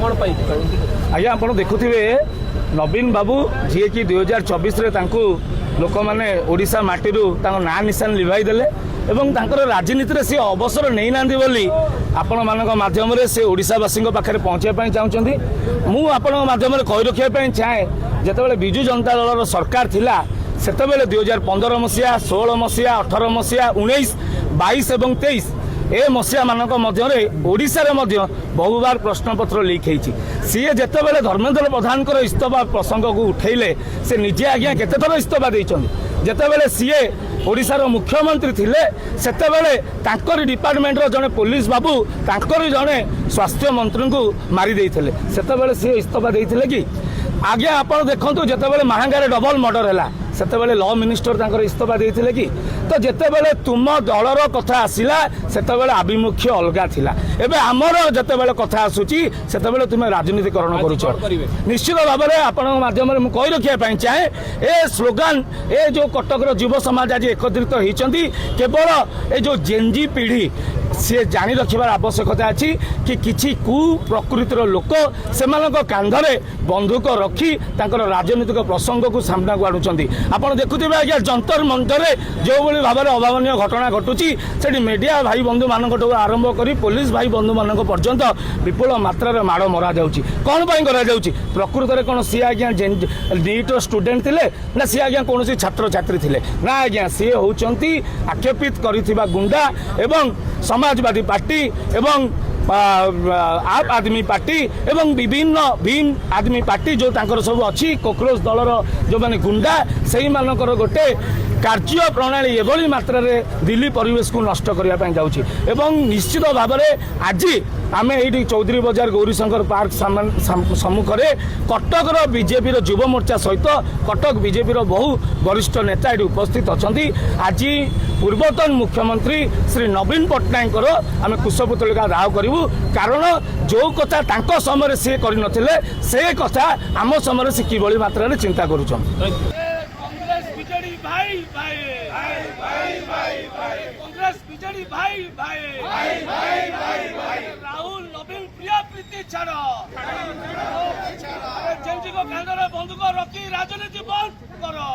कौन पाई आज्ञा आप देखुवे नवीन बाबू जी कि 2024 लोक मैंने ओडिशा माटीरू ना निशान लिभाई देले एवं राजनीति सी अवसर नहीं ना बोली आपण माध्यम से ओडिशावासी पाखे पहुँचापी चाहते मु आपण माध्यम कही रखापी चाहे जिते विजु जनता दल सरकार थिला सेतबेले 2015 मसीहा 16 मसीहा 18 मसीहा 19 22 और 23 ए मसीहा मानक मध्य ओडिशा रे मध्य बहु बार प्रश्नपत्र लीक होती सी जितेबाला धर्मेंद्र प्रधान इस्तफा प्रसंग को उठेले से निजे आज्ञा केते थर इस्तफा देइछन जितेबाला सीए ओडिशार मुख्यमंत्री थिले सेतेबेले तांकर डिपार्टमेंट रो जने पुलिस बाबू तांकर जने स्वास्थ्य मंत्री को मारी देइथिले सेतेबेले सी इस्तफा देइथिले कि आज्ञा आपण देखंतु जितेबाला महांगारे डबल मर्डर हैला सेतेबेले लॉ मिनिस्टर तांकर इस्तफा देइथिले कि तो जितेबाला तुम दलर कथा आसिला सेतेबेले आभिमुख्य अलगा थिला एबे हमर जितेबाला कथा आसुची सेतेबेले तुम राजनीतिकरण करूछ निश्चित भाव में आपण माध्यम रे कहि रखिया पई चाहे ए स्लोगान ए जो कटक रो युव समाज आज एकत्रित होइचंती केवल ए जो जेनजी पीढ़ी सी जानी रखिबार आवश्यकता अच्छी कि किछि कु प्रकृतिर लोक से कांधरे बंदूक रखी तांकर राजनीतिक प्रसंग को सामना को आणुचंती आपण देखुथिबे आज्ञा जंतर मंतर जो भली भाव में अभावनीय घटना घटुची सेठी मीडिया भाई बंधु मानक आरंभ करी पुलिस भाई बंधु मानक पर्यंत विपुल मात्रा माड़ मरा जाउची कौन पाई करा जाउची प्रकृत में कौन सी आज्ञा नीट स्टूडेंट थिले ना सी आज्ञा कौन छात्र छात्री थिले ना आज्ञा सी होउचंती आक्षेपित करिथिबा गुंडा एवं समाजवादी पार्टी एवं आप आदमी पार्टी एवं विभिन्न भीम आदमी पार्टी जो तांकर सब अच्छी कॉकरोच दलर जो माने गुंडा से मानकर गोटे कार्य प्रणाली एभली मात्रा रे दिल्ली परिवेश को नष्ट करने जाउची एवं निश्चित भाव में आज आम ये चौधरी बजार गौरीशंकर पार्क सम्मुख में कटक बीजेपी युव मोर्चा सहित कटक बीजेपी बहु वरिष्ठ नेता ये उपस्थित अच्छा आज पूर्वतन मुख्यमंत्री श्री नवीन पट्टनायक आम कुशपुतलिका दाह करूँ कारण जो कथा तांको समय सी करनथिले से कथा आम समय से किभली मात्रा रे चिंता करूछन कांग्रेस बीजेडी भाई भाई कांग्रेस बीजेडी भाई भाई राहुल नवीन प्रिया प्रीति छाड़ जेनजी को कांधरे बंदूक रखी राजनीति बंद करो